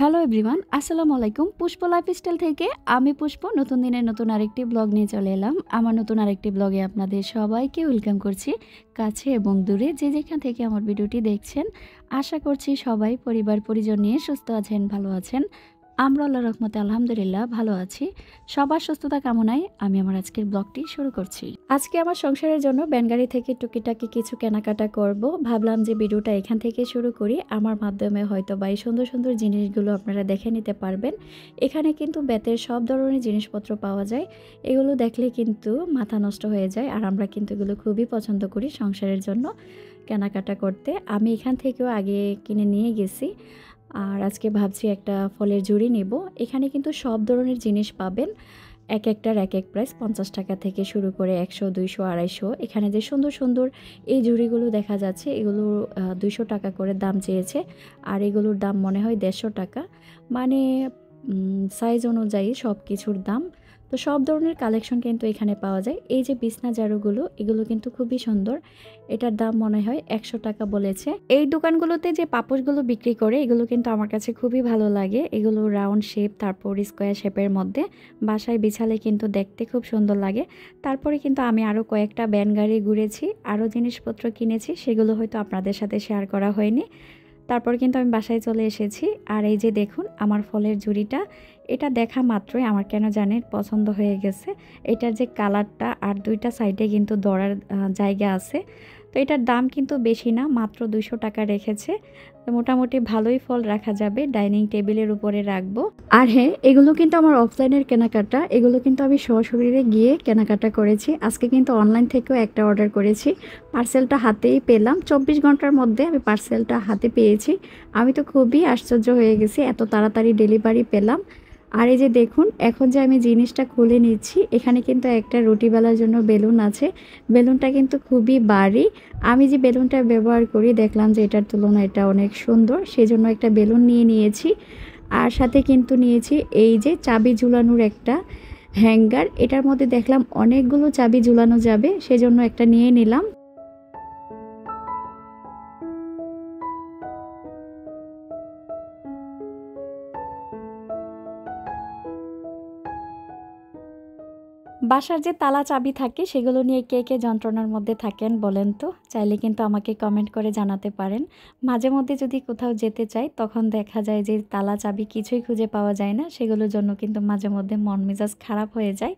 Hello everyone, আসসালামু আলাইকুম। পুষ্প lifestyle থেকে আমি পুষ্প নতুন দিনের নতুন আরেকটি ব্লগ নিয়ে চলে এলাম। আমার নতুন আরেকটি ব্লগে আপনাদের সবাইকে ওয়েলকাম করছি, কাছে এবং দূরে যে যেখান থেকে আমার ভিডিওটি দেখছেন। আশা করছি সবাই পরিবার পরিজন নিয়ে সুস্থ আছেন, ভালো আছেন। আমরা আল্লাহর রহমতে আলহামদুলিল্লাহ ভালো আছি। সবার সুস্থতা কামনায় আমি আমার আজকের ব্লগটি শুরু করছি। আজকে আমার সংসারের জন্য ব্যানগাড়ি থেকে টুকিটাকি কিছু কেনাকাটা করব। ভাবলাম যে ভিডিওটা এখান থেকে শুরু করি। আমার মাধ্যমে হয়তো বা এই সুন্দর সুন্দর জিনিসগুলো আপনারা দেখে নিতে পারবেন। এখানে কিন্তু বেতের সব ধরনের জিনিসপত্র পাওয়া যায়। এগুলো দেখলে কিন্তু মাথা নষ্ট হয়ে যায়, আর আমরা কিন্তু এগুলো খুবই পছন্দ করি সংসারের জন্য কেনাকাটা করতে। আমি এখান থেকেও আগে কিনে নিয়ে গেছি, আর আজকে ভাবছি একটা ফলের ঝুড়ি নেব। এখানে কিন্তু সব ধরনের জিনিস পাবেন, এক একটার এক এক প্রাইস, 50 টাকা থেকে শুরু করে 100, 200, 250। এখানে যে সুন্দর সুন্দর এই ঝুড়িগুলো দেখা যাচ্ছে, এগুলো 200 টাকা করে দাম চেয়েছে, আর এগুলোর দাম মনে হয় 150 টাকা। মানে সাইজ অনুযায়ী সব কিছুর দাম। তো সব ধরনের কালেকশন কিন্তু এখানে পাওয়া যায়। এই যে বিছনা ঝাড়ুগুলো, এগুলো কিন্তু খুবই সুন্দর। এটার দাম মনে হয় 100 টাকা বলেছে। এই দোকানগুলোতে যে পাপোশগুলো বিক্রি করে, এগুলো কিন্তু আমার কাছে খুবই ভালো লাগে। এগুলো রাউন্ড শেপ, তারপর স্কোয়ার শেপের মধ্যে বাসায় বিছালে কিন্তু দেখতে খুব সুন্দর লাগে। তারপরে কিন্তু আমি আরও কয়েকটা ভ্যান গাড়ি ঘুরেছি, আরও জিনিসপত্র কিনেছি, সেগুলো হয়তো আপনাদের সাথে শেয়ার করা হয়নি। তারপর কিন্তু আমি বাসায় চলে এসেছি। আর এই যে দেখুন আমার ফলের ঝুড়িটা, এটা দেখা মাত্রই আমার কেন জানেন পছন্দ হয়ে গেছে। এটার যে কালারটা, আর দুইটা সাইডে কিন্তু ধরার জায়গা আছে। তো এটার দাম কিন্তু বেশি না, মাত্র 200 টাকা রেখেছে। তো মোটামুটি ভালোই ফল রাখা যাবে, ডাইনিং টেবিলের উপরে রাখবো। আর হ্যাঁ, এগুলো কিন্তু আমার অফলাইনের কেনাকাটা, এগুলো কিন্তু আমি সশরীরে গিয়ে কেনাকাটা করেছি। আজকে কিন্তু অনলাইন থেকেও একটা অর্ডার করেছি, পার্সেলটা হাতেই পেলাম। 24 ঘন্টার মধ্যে আমি পার্সেলটা হাতে পেয়েছি। আমি তো খুবই আশ্চর্য হয়ে গেছি, এত তাড়াতাড়ি ডেলিভারি পেলাম। আর এই যে দেখুন, এখন যে আমি জিনিসটা খুলে নিচ্ছি, এখানে কিন্তু একটা রুটি বেলার জন্য বেলুন আছে। বেলুনটা কিন্তু খুবই ভারী। আমি যে বেলুনটা ব্যবহার করি, দেখলাম যে এটার তুলনায় এটা অনেক সুন্দর, সেজন্য একটা বেলুন নিয়ে নিয়েছি। আর সাথে কিন্তু নিয়েছি এই যে চাবি ঝুলানোর একটা হ্যাঙ্গার। এটার মধ্যে দেখলাম অনেকগুলো চাবি ঝুলানো যাবে, সেজন্য একটা নিয়ে নিলাম। বাসার যে তালা চাবি থাকে, সেগুলো নিয়ে কে কে যন্ত্রণার মধ্যে থাকেন বলেন তো? চাইলে কিন্তু আমাকে কমেন্ট করে জানাতে পারেন। মাঝে মধ্যে যদি কোথাও যেতে চাই, তখন দেখা যায় যে তালা চাবি কিছুই খুঁজে পাওয়া যায় না, সেগুলোর জন্য কিন্তু মাঝে মধ্যে মন মেজাজ খারাপ হয়ে যায়।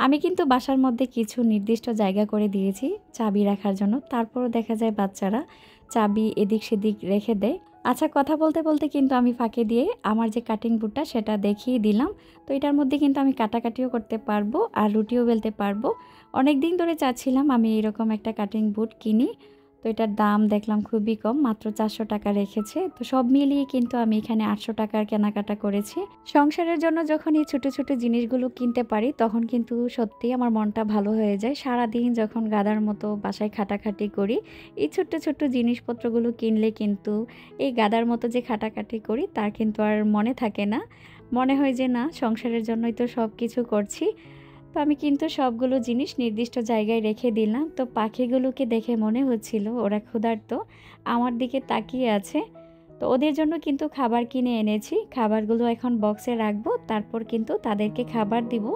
আমি কিন্তু বাসার মধ্যে কিছু নির্দিষ্ট জায়গা করে দিয়েছি চাবি রাখার জন্য, তারপরও দেখা যায় বাচ্চারা চাবি এদিক সেদিক রেখে দেয়। আচ্ছা, কথা বলতে বলতে কিন্তু আমি ফাঁকে দিয়ে আমার যে কাটিং বোর্ডটা সেটা দেখিয়ে দিলাম। তো এটার মধ্যে কিন্তু আমি কাটাকাটিও করতে পারবো, আর রুটিও বেলতে পারবো। অনেক দিন ধরে চাচ্ছিলাম আমি এরকম একটা কাটিং বোর্ড কিনি। তো এটার দাম দেখলাম খুবই কম, মাত্র 400 টাকা রেখেছে। তো সব মিলিয়ে কিন্তু আমি এখানে 800 টাকার কেনাকাটা করেছি। সংসারের জন্য যখন এই ছোট ছোট জিনিসগুলো কিনতে পারি, তখন কিন্তু সত্যিই আমার মনটা ভালো হয়ে যায়। সারাদিন যখন গাধার মতো বাসায় খাটাখাটি করি, এই ছোট্ট ছোট্ট জিনিসপত্রগুলো কিনলে কিন্তু এই গাধার মতো যে খাটাখাটি করি, তার কিন্তু আর মনে থাকে না। মনে হয় যে না, সংসারের জন্যই তো সব কিছু করছি। তো আমি কিন্তু সবগুলো জিনিস নির্দিষ্ট জায়গায় রেখে দিলাম। তো পাখিগুলোকে দেখে মনে হচ্ছিল ওরা ক্ষুধার্ত, আমার দিকে তাকিয়ে আছে। তো ওদের জন্য কিন্তু খাবার কিনে এনেছি। খাবারগুলো এখন বক্সে রাখবো, তারপর কিন্তু তাদেরকে খাবার দিব।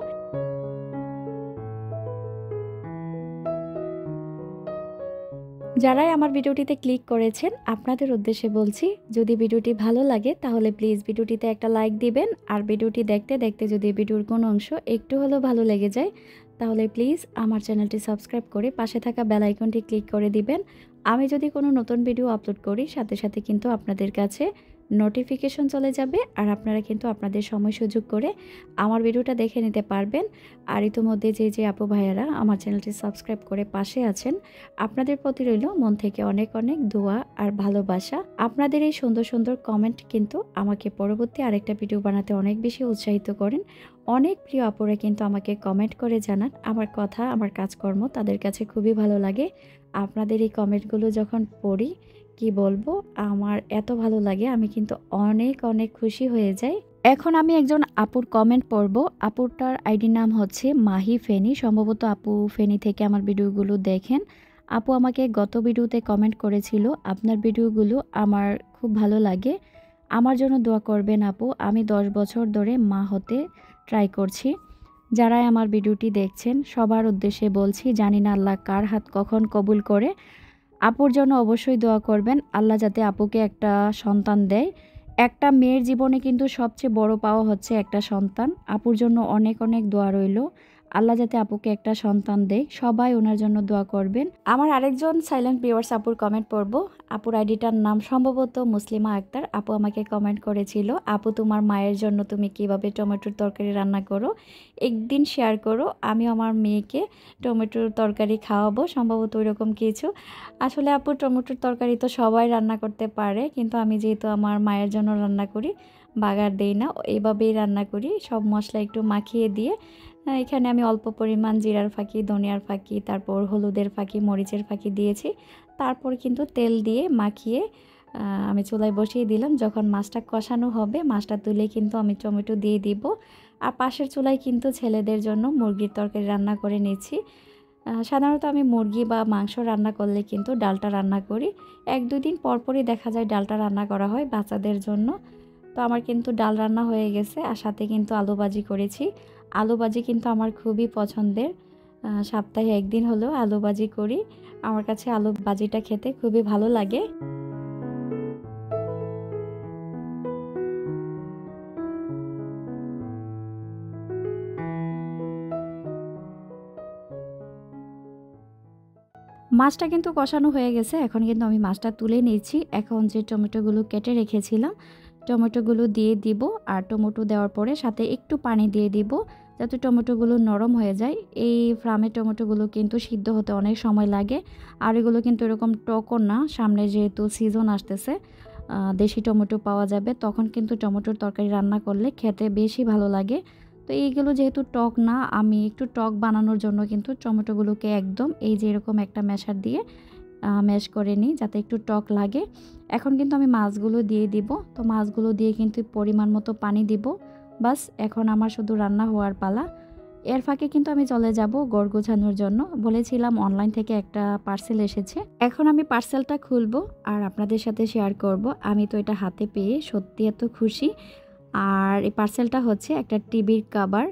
যারাই আমার ভিডিওটিতে ক্লিক করেছেন, আপনাদের উদ্দেশ্যে বলছি, যদি ভিডিওটি ভালো লাগে তাহলে প্লিজ ভিডিওটিতে একটা লাইক দিবেন। আর ভিডিওটি দেখতে দেখতে যদি ভিডিওর কোনো অংশ একটু হলেও ভালো লেগে যায়, তাহলে প্লিজ আমার চ্যানেলটি সাবস্ক্রাইব করে পাশে থাকা বেল আইকনটি ক্লিক করে দিবেন। আমি যদি কোনো নতুন ভিডিও আপলোড করি, সাথে সাথে কিন্তু আপনাদের কাছে নোটিফিকেশন চলে যাবে, আর আপনারা কিন্তু আপনাদের সময় সুযোগ করে আমার ভিডিওটা দেখে নিতে পারবেন। আর ইতিমধ্যে যে আপু ভাইয়ারা আমার চ্যানেলটি সাবস্ক্রাইব করে পাশে আছেন, আপনাদের প্রতি রইল মন থেকে অনেক অনেক দোয়া আর ভালোবাসা। আপনাদের এই সুন্দর সুন্দর কমেন্ট কিন্তু আমাকে পরবর্তী আরেকটা ভিডিও বানাতে অনেক বেশি উৎসাহিত করেন। অনেক প্রিয় আপুরা কিন্তু আমাকে কমেন্ট করে জানান আমার কথা, আমার কাজকর্ম তাদের কাছে খুবই ভালো লাগে। আপনাদের এই কমেন্টগুলো যখন পড়ি, কি বলবো, আমার এত ভালো লাগে, আমি কিন্তু অনেক অনেক খুশি হয়ে যাই। এখন আমি একজন আপুর কমেন্ট পড়ব। আপুটার আইডির নাম হচ্ছে মাহি ফেনি, সম্ভবত আপু ফেনি থেকে আমার ভিডিওগুলো দেখেন। আপু আমাকে গত ভিডিওতে কমেন্ট করেছিল, আপনার ভিডিওগুলো আমার খুব ভালো লাগে, আমার জন্য দোয়া করবেন আপু। আমি 10 বছর ধরে মা হতে ট্রাই করছি। যারাই আমার ভিডিওটি দেখছেন সবার উদ্দেশ্যে বলছি, জানি না আল্লাহ কার হাত কখন কবুল করে। আপুর জন্য অবশ্যই দোয়া করবেন। আল্লাহ যাতে আপুকে একটা সন্তান দেয়। একটা মেয়ের জীবনে কিন্তু সবচেয়ে বড় পাওয়া হচ্ছে একটা সন্তান। আপুর জন্য অনেক অনেক দোয়া রইলো। আল্লাহ যাতে আপুকে একটা সন্তান দেয়। সবাই ওনার জন্য দোয়া করবেন। আমার আরেকজন সাইলেন্ট ভিউয়ার্স আপুর কমেন্ট পড়ব। আপুর আইডিটার নাম সম্ভবত মুসলিমা আক্তার। আপু আমাকে কমেন্ট করেছিল, আপু তোমার মায়ের জন্য তুমি কিভাবে টমেটোর তরকারি রান্না করো একদিন শেয়ার করো, আমিও আমার মেয়েকে টমেটোর তরকারি খাওয়াবো। সম্ভবত ওইরকম কিছু। আসলে আপু টমেটোর তরকারি তো সবাই রান্না করতে পারে, কিন্তু আমি যেহেতু আমার মায়ের জন্য রান্না করি, বাগার দেই না, এভাবেই রান্না করি। সব মশলা একটু মাখিয়ে দিয়ে এখানে আমি অল্প পরিমাণ জিরার ফাঁকি, ধনিয়ার ফাঁকি, তারপর হলুদের ফাঁকি, মরিচের ফাঁকি দিয়েছি। তারপর কিন্তু তেল দিয়ে মাখিয়ে আমি চুলায় বসিয়ে দিলাম। যখন মাছটা কষানো হবে, মাছটা তুলে কিন্তু আমি টমেটো দিয়ে দিব। আর পাশের চুলায় কিন্তু ছেলেদের জন্য মুরগির তরকারি রান্না করে নিচ্ছি। সাধারণত আমি মুরগি বা মাংস রান্না করলে কিন্তু ডালটা রান্না করি। 1-2 দিন পরপরই দেখা যায় ডালটা রান্না করা হয় বাচ্চাদের জন্য। তো আমার কিন্তু ডাল রান্না হয়ে গেছে, আর সাথে কিন্তু আলু ভাজি করেছি। আলু ভাজি কিন্তু আমার খুবই পছন্দের। সপ্তাহে 1 দিন হলেও আলু ভাজি করি। আমার কাছে আলু ভাজিটা খেতে খুবই ভালো লাগে। মাছটা কিন্তু কষানো হয়ে গেছে। এখন কিন্তু আমি মাছটা তুলে নিয়েছি। এখন যে টমেটোগুলো কেটে রেখেছিলাম, টমেটোগুলো দিয়ে দিব। আর টমেটো দেওয়ার পরে সাথে একটু পানি দিয়ে দিব, যাতে টমেটোগুলো নরম হয়ে যায়। এই ফার্মের টমেটোগুলো কিন্তু সিদ্ধ হতে অনেক সময় লাগে। আর এগুলো কিন্তু এরকম টকও না। সামনে যেহেতু সিজন আসতেছে, দেশি টমেটো পাওয়া যাবে, তখন কিন্তু টমেটোর তরকারি রান্না করলে খেতে বেশি ভালো লাগে। তো এইগুলো যেহেতু টক না, আমি একটু টক বানানোর জন্য কিন্তু টমেটোগুলোকে একদম এই যে এরকম একটা ম্যাশার দিয়ে ম্যাশ করে নিই, যাতে একটু টক লাগে। এখন কিন্তু আমি মাছগুলো দিয়ে দিব। তো মাছগুলো দিয়ে কিন্তু পরিমাণ মতো পানি দিব। বাস এখন আমার শুধু রান্না হওয়ার পালা। এর ফাঁকে কিন্তু আমি চলে যাব ঘর গোছানোর জন্য। বলেছিলাম অনলাইন থেকে একটা পার্সেল এসেছে। এখন আমি পার্সেলটা খুলবো আর আপনাদের সাথে শেয়ার করব। আমি তো এটা হাতে পেয়ে সত্যি এত খুশি। আর এই পার্সেলটা হচ্ছে একটা টিভির কভার।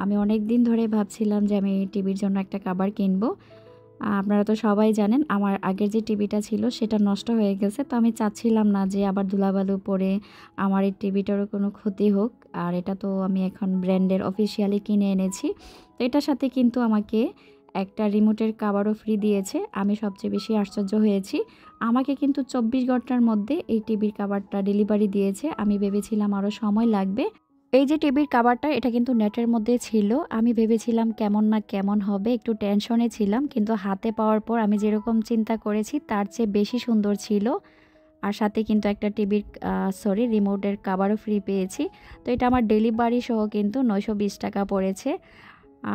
আমি অনেক দিন ধরে ভাবছিলাম যে আমি টিভির জন্য একটা কভার কিনবো। আপনারা তো সবাই জানেন আমার আগের যে টিভিটা ছিল সেটা নষ্ট হয়ে গেছে। তো আমি চাচ্ছিলাম না যে আবার ধুলাবালু পড়ে আমার এই টিভিটারও কোনো ক্ষতি হোক। আর এটা তো আমি এখন ব্র্যান্ডের অফিসিয়ালি কিনে এনেছি। তো এটার সাথে কিন্তু আমাকে একটা রিমোটের কভারও ফ্রি দিয়েছে। আমি সবচেয়ে বেশি আশ্চর্য হয়েছি। আমাকে কিন্তু 24 ঘন্টার মধ্যে এই টিভির কভারটা ডেলিভারি দিয়েছে। আমি ভেবেছিলাম আরও সময় লাগবে। এই যে টিভির কভারটা, এটা কিন্তু নেটের মধ্যে ছিল। আমি ভেবেছিলাম কেমন না কেমন হবে, একটু টেনশনে ছিলাম। কিন্তু হাতে পাওয়ার পর আমি যেরকম চিন্তা করেছি তার চেয়ে বেশি সুন্দর ছিল। আর সাথে কিন্তু একটা টিভির রিমোটের কভারও ফ্রি পেয়েছি। তো এটা আমার ডেলিভারি সহ কিন্তু 920 টাকা পড়েছে।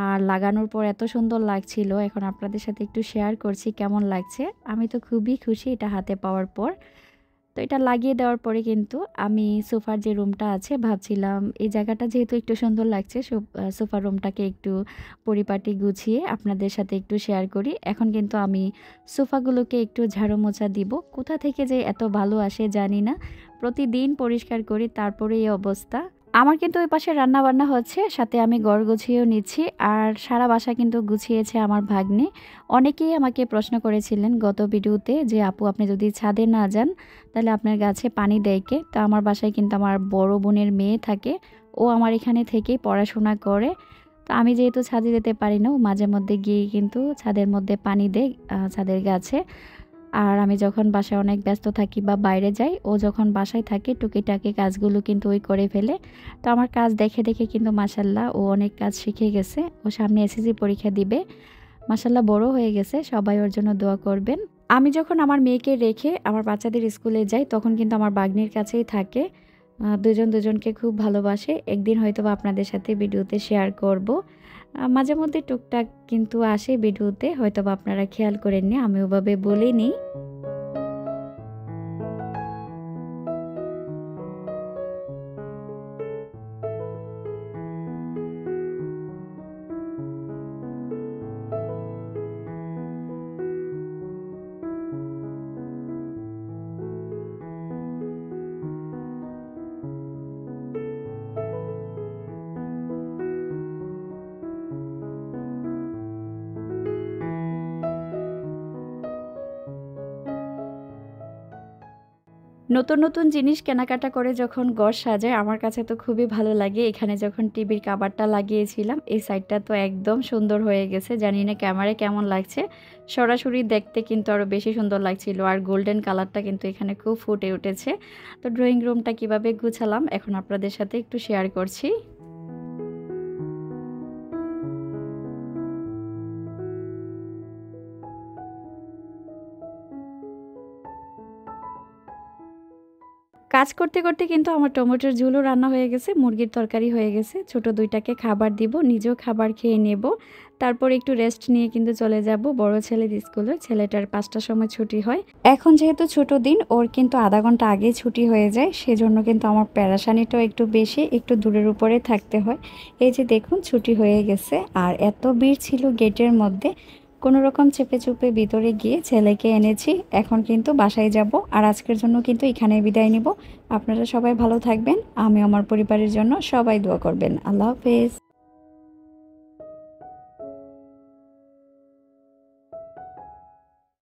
আর লাগানোর পর এত সুন্দর লাগছিল। এখন আপনাদের সাথে একটু শেয়ার করছি কেমন লাগছে। আমি তো খুবই খুশি এটা হাতে পাওয়ার পর। তো এটা লাগিয়ে দেওয়ার পরে কিন্তু আমি সোফার যে রুমটা আছে, ভাবছিলাম এই জায়গাটা যেহেতু একটু সুন্দর লাগছে, সোফার রুমটাকে একটু পরিপাটি গুছিয়ে আপনাদের সাথে একটু শেয়ার করি। এখন কিন্তু আমি সোফাগুলোকে একটু ঝাড়ু মোছা দিব। কোথা থেকে যে এত ভালো আসে জানি না। প্রতিদিন পরিষ্কার করি, তারপরে এই অবস্থা। আমার কিন্তু ওই পাশে রান্না বান্না হচ্ছে, সাথে আমি ঘর গুছিয়েও নিচ্ছি। আর সারা বাসা কিন্তু গুছিয়েছে আমার ভাগ্নে। অনেকেই আমাকে প্রশ্ন করেছিলেন গত ভিডিওতে যে আপু আপনি যদি ছাদে না যান তাহলে আপনার গাছে পানি দেয় কে? তো আমার বাসায় কিন্তু আমার বড় বোনের মেয়ে থাকে। ও আমার এখানে থেকেই পড়াশোনা করে। তো আমি যেহেতু ছাদে যেতে পারি না, ও মাঝে মধ্যে গিয়ে কিন্তু ছাদের মধ্যে পানি দেয় ছাদের গাছে। আর আমি যখন বাসায় অনেক ব্যস্ত থাকি বা বাইরে যাই, ও যখন বাসায় থাকে টুকিটাকি কাজগুলো কিন্তু ওই করে ফেলে। তো আমার কাজ দেখে দেখে কিন্তু মাশাল্লাহ ও অনেক কাজ শিখে গেছে। ও সামনে এসএসসি পরীক্ষা দিবে। মাশাল্লাহ বড় হয়ে গেছে। সবাই ওর জন্য দোয়া করবেন। আমি যখন আমার মেয়েকে রেখে আমার বাচ্চাদের স্কুলে যাই, তখন কিন্তু আমার বাগ্নির কাছেই থাকে। দুজন দুজনকে খুব ভালোবাসে। একদিন হয়তোবা আপনাদের সাথে ভিডিওতে শেয়ার করব। মাঝে মধ্যে টুকটাক কিন্তু আসে ভিডিওতে, হয়তোবা আপনারা খেয়াল করেননি, আমি ওভাবে বলিনি। নতুন নতুন জিনিস কেনাকাটা করে যখন ঘর সাজায় আমার কাছে তো খুবই ভালো লাগে। এখানে যখন টিভির কাভারটা লাগিয়েছিলাম এই সাইডটা তো একদম সুন্দর হয়ে গেছে। জানি না ক্যামেরায় কেমন লাগছে, সরাসরি দেখতে কিন্তু আরও বেশি সুন্দর লাগছিল। আর গোল্ডেন কালারটা কিন্তু এখানে খুব ফুটে উঠেছে। তো ড্রয়িং রুমটা কিভাবে গুছালাম এখন আপনাদের সাথে একটু শেয়ার করছি। কাজ করতে করতে কিন্তু আমার টমেটোর ঝোলও রান্না হয়ে গেছে, মুরগির তরকারি হয়ে গেছে। ছোট দুইটাকে খাবার দিব, নিজেও খাবার খেয়ে নেব। তারপর একটু রেস্ট নিয়ে কিন্তু চলে যাব বড় ছেলের স্কুলে। ছেলেটার ৫টার সময় ছুটি হয়। এখন যেহেতু ছোট দিন, ওর কিন্তু আধা ঘন্টা আগেই ছুটি হয়ে যায়, সেজন্য কিন্তু আমার প্যারাশানিটাও একটু বেশি, একটু দূরের উপরে থাকতে হয়। এই যে দেখুন ছুটি হয়ে গেছে, আর এত ভিড় ছিল গেটের মধ্যে, কোনো রকম চেপে চুপে ভিতরে গিয়ে ছেলেকে এনেছি। এখন কিন্তু বাসায় যাব, আর আজকের জন্য কিন্তু এখানে বিদায় নিব। আপনারা সবাই ভালো থাকবেন, আমি আমার পরিবারের জন্য সবাই দোয়া করবেন। আল্লাহ হাফেজ।